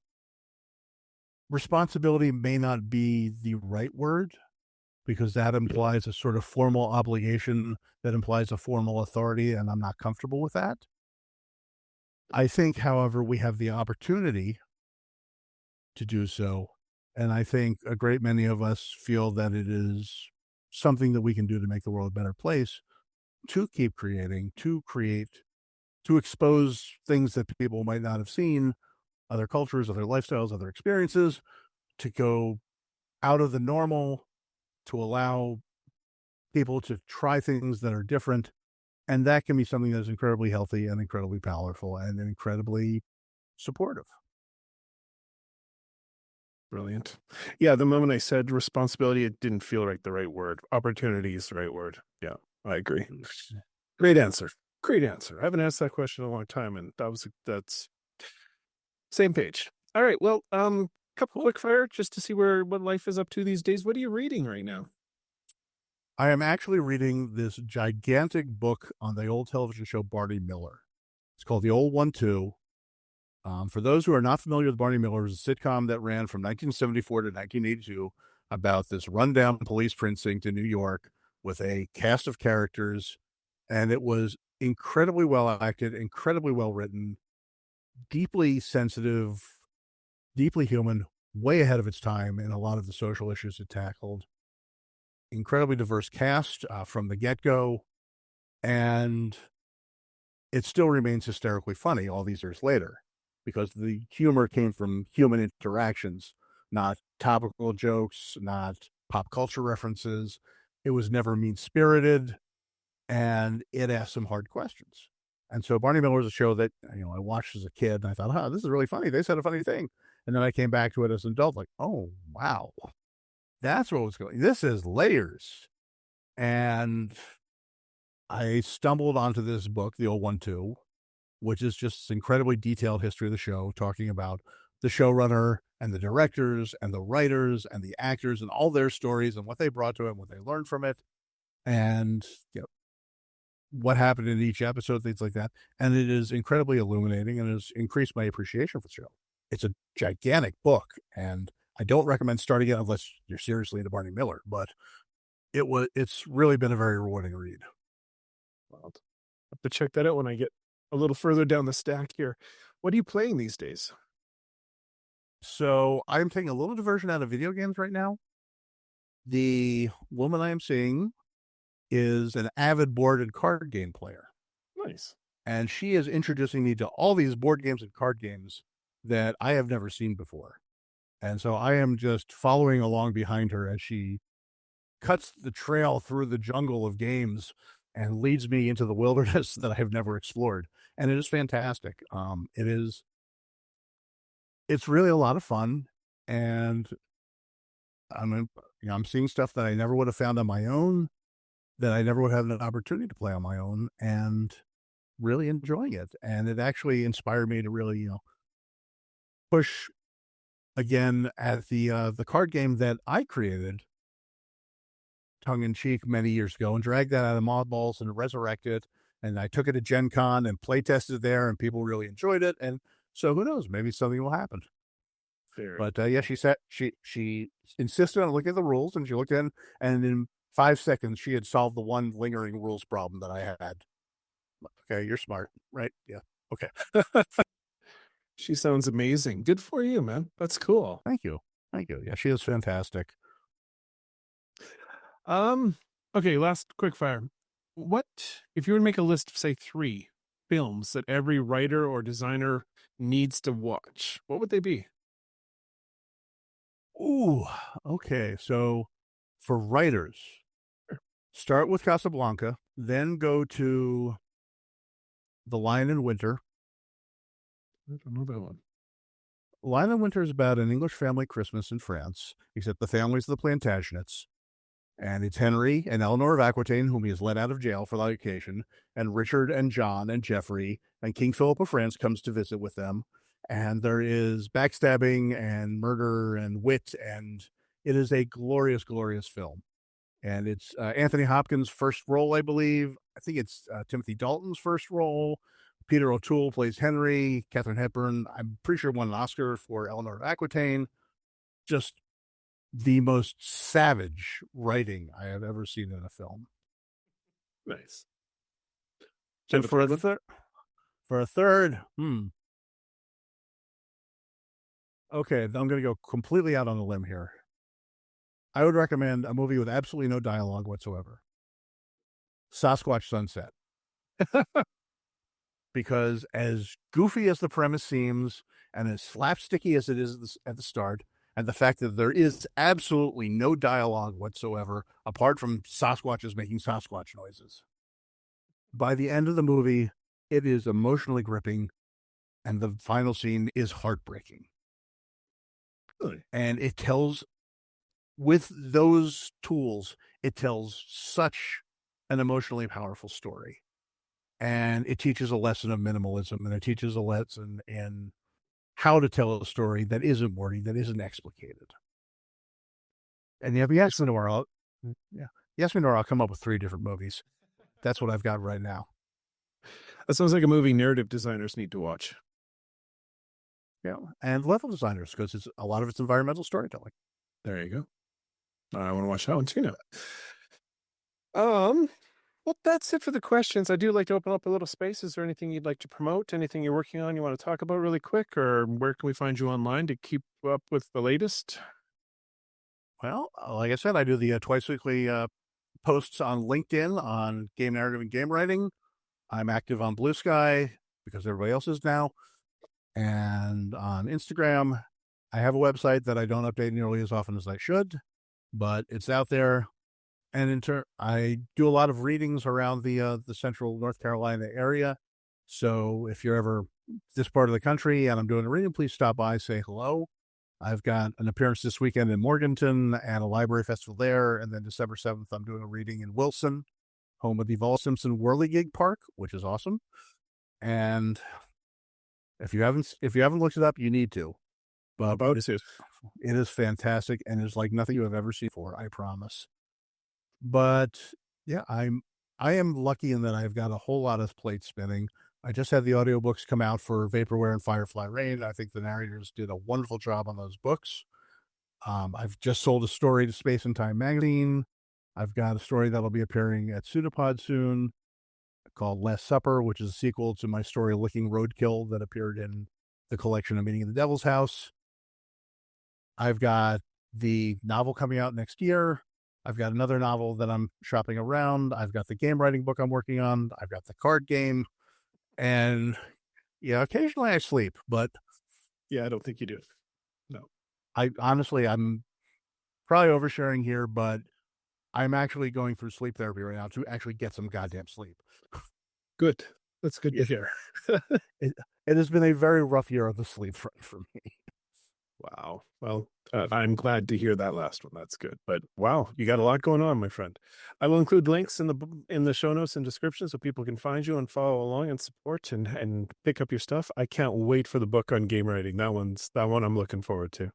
responsibility may not be the right word, because that implies a sort of formal obligation that implies a formal authority, and I'm not comfortable with that. I think, however, we have the opportunity to do so, and I think a great many of us feel that it is something that we can do to make the world a better place, to keep creating, to expose things that people might not have seen, other cultures, other lifestyles, other experiences, to go out of the normal, to allow people to try things that are different. And that can be something that is incredibly healthy and incredibly powerful and incredibly supportive. Brilliant. Yeah, the moment I said responsibility, it didn't feel like the right word. Opportunity is the right word. Yeah, I agree. Great answer. I haven't asked that question in a long time, and that's same page. All right, well, couple quickfire just to see what life is up to these days. What are you reading right now? I am actually reading this gigantic book on the old television show Barney Miller. It's called The Old One Too. For those who are not familiar with Barney Miller, it was a sitcom that ran from 1974 to 1982 about this rundown police precinct in New York with a cast of characters, and it was incredibly well acted, incredibly well written, deeply sensitive, deeply human, way ahead of its time in a lot of the social issues it tackled. Incredibly diverse cast from the get-go, and it still remains hysterically funny all these years later, because the humor came from human interactions, not topical jokes, not pop culture references. It was never mean-spirited, and it asked some hard questions. And so Barney Miller was a show that, I watched as a kid, and I thought, this is really funny. They said a funny thing. And then I came back to it as an adult, like, oh, wow. That's what was going. This is layers. And I stumbled onto this book, The Old One Too, which is just this incredibly detailed history of the show, talking about the showrunner and the directors and the writers and the actors and all their stories and what they brought to it, and what they learned from it, and what happened in each episode, things like that. And it is incredibly illuminating, and has increased my appreciation for the show. It's a gigantic book, and I don't recommend starting it unless you're seriously into Barney Miller, but it's really been a very rewarding read. I'll have to check that out when I get a little further down the stack here. What are you playing these days? So I'm taking a little diversion out of video games right now. The woman I am seeing is an avid board and card game player. Nice. And she is introducing me to all these board games and card games that I have never seen before. And so I am just following along behind her as she cuts the trail through the jungle of games and leads me into the wilderness that I have never explored. And it is fantastic. It's really a lot of fun. And I'm seeing stuff that I never would have found on my own, that I never would have an opportunity to play on my own, and really enjoying it. And it actually inspired me to really, push again at the card game that I created tongue-in-cheek many years ago, and drag that out of mothballs and resurrect it. And I took it to Gen Con and play tested there, and people really enjoyed it. And so who knows, maybe something will happen. Fair. But she said she insisted on looking at the rules, and she looked in, and in 5 seconds she had solved the one lingering rules problem that I had. Okay, you're smart, right? Yeah. Okay. She sounds amazing. Good for you, man. That's cool. Thank you. Yeah, she is fantastic. Okay, last quickfire. What if you were to make a list of, say, 3 films that every writer or designer needs to watch? What would they be? Ooh, okay. So for writers, start with Casablanca, then go to The Lion in Winter. I don't know that one. Lion in Winter is about an English family Christmas in France, except the family's the Plantagenets. And it's Henry and Eleanor of Aquitaine, whom he has let out of jail for the occasion, and Richard and John and Geoffrey, and King Philip of France comes to visit with them. And there is backstabbing and murder and wit, and it is a glorious, glorious film. And it's Anthony Hopkins' first role, I believe. I think it's Timothy Dalton's first role. Peter O'Toole plays Henry. Katharine Hepburn, I'm pretty sure, won an Oscar for Eleanor of Aquitaine. Just the most savage writing I have ever seen in a film. Nice. And for a third, okay, I'm going to go completely out on a limb here. I would recommend a movie with absolutely no dialogue whatsoever. Sasquatch Sunset. Because as goofy as the premise seems, and as slapsticky as it is at the start, and the fact that there is absolutely no dialogue whatsoever, apart from Sasquatches making Sasquatch noises, by the end of the movie, it is emotionally gripping, and the final scene is heartbreaking. Really? And it tells, with those tools, it tells such an emotionally powerful story. And it teaches a lesson of minimalism, and it teaches a lesson in how to tell a story that isn't wordy, that isn't explicated. And if you ask me tomorrow, I'll come up with 3 different movies. That's what I've got right now. That sounds like a movie narrative designers need to watch. Yeah, and level designers, because a lot of it's environmental storytelling. There you go. I want to watch that one too now. Well, that's it for the questions. I do like to open up a little space. Is there anything you'd like to promote? Anything you're working on you want to talk about really quick? Or where can we find you online to keep up with the latest? Well, like I said, I do the twice weekly posts on LinkedIn on game narrative and game writing. I'm active on Blue Sky because everybody else is now. And on Instagram, I have a website that I don't update nearly as often as I should, but it's out there. And I do a lot of readings around the central North Carolina area. So if you're ever this part of the country and I'm doing a reading, please stop by, say hello. I've got an appearance this weekend in Morganton and a library festival there. And then December 7th, I'm doing a reading in Wilson, home of the Vol Simpson Whirligig Park, which is awesome. And if you haven't looked it up, you need to. But it is fantastic, and it's like nothing you have ever seen before, I promise. But yeah, I am lucky in that I've got a whole lot of plates spinning. I just had the audiobooks come out for Vaporware and Firefly Rain. I think the narrators did a wonderful job on those books. I've just sold a story to Space and Time magazine. I've got a story that'll be appearing at Pseudopod soon called Last Supper, which is a sequel to my story Licking Roadkill that appeared in the collection of Meeting in the Devil's House. I've got the novel coming out next year. I've got another novel that I'm shopping around. I've got the game writing book I'm working on. I've got the card game. And yeah, occasionally I sleep, but yeah, I don't think you do. No. I'm probably oversharing here, but I'm actually going through sleep therapy right now to actually get some goddamn sleep. Good. That's good to hear. It has been a very rough year of the sleep front for me. Wow. Well, I'm glad to hear that last one. That's good. But wow, you got a lot going on, my friend. I will include links in the show notes and description so people can find you and follow along and support and pick up your stuff. I can't wait for the book on game writing. That one I'm looking forward to.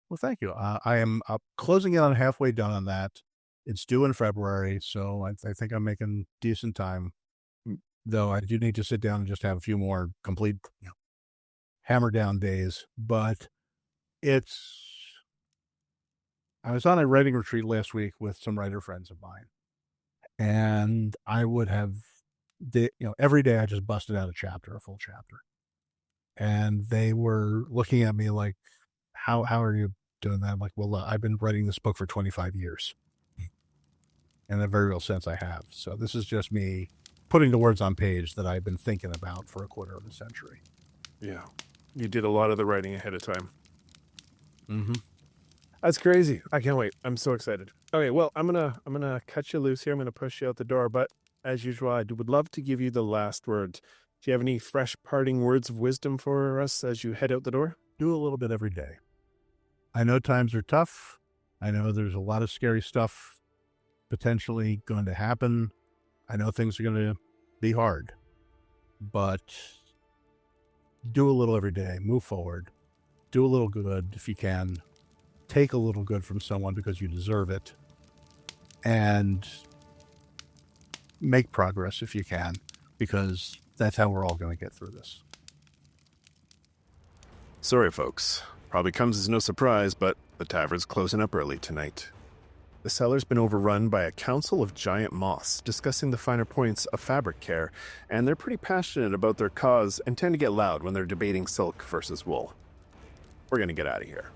Well, thank you. I am closing in on halfway done on that. It's due in February, so I think I'm making decent time. Though I do need to sit down and just have a few more complete hammer down days. But I was on a writing retreat last week with some writer friends of mine, and I would have every day I just busted out a full chapter, and they were looking at me like, how are you doing that? I'm like, well, I've been writing this book for 25 years. In a very real sense, I have. So this is just me putting the words on page that I've been thinking about for a quarter of a century. Yeah. You did a lot of the writing ahead of time. Mm-hmm. That's crazy. I can't wait. I'm so excited. Okay, well, I'm gonna cut you loose here. I'm gonna push you out the door. But as usual, I would love to give you the last word. Do you have any fresh parting words of wisdom for us as you head out the door? Do a little bit every day. I know times are tough. I know there's a lot of scary stuff potentially going to happen. I know things are going to be hard, but do a little every day. Move forward. Do a little good if you can. Take a little good from someone because you deserve it. And make progress if you can, because that's how we're all going to get through this. Sorry, folks. Probably comes as no surprise, but the tavern's closing up early tonight. The cellar's been overrun by a council of giant moths discussing the finer points of fabric care, and they're pretty passionate about their cause and tend to get loud when they're debating silk versus wool. We're going to get out of here.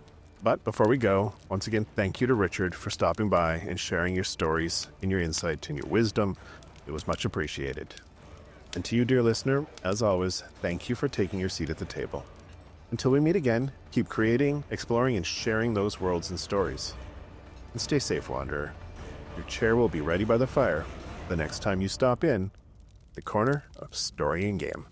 But before we go, once again, thank you to Richard for stopping by and sharing your stories and your insight and your wisdom. It was much appreciated. And to you, dear listener, as always, thank you for taking your seat at the table. Until we meet again, keep creating, exploring, and sharing those worlds and stories. And stay safe, Wanderer. Your chair will be ready by the fire the next time you stop in the corner of Story and Game.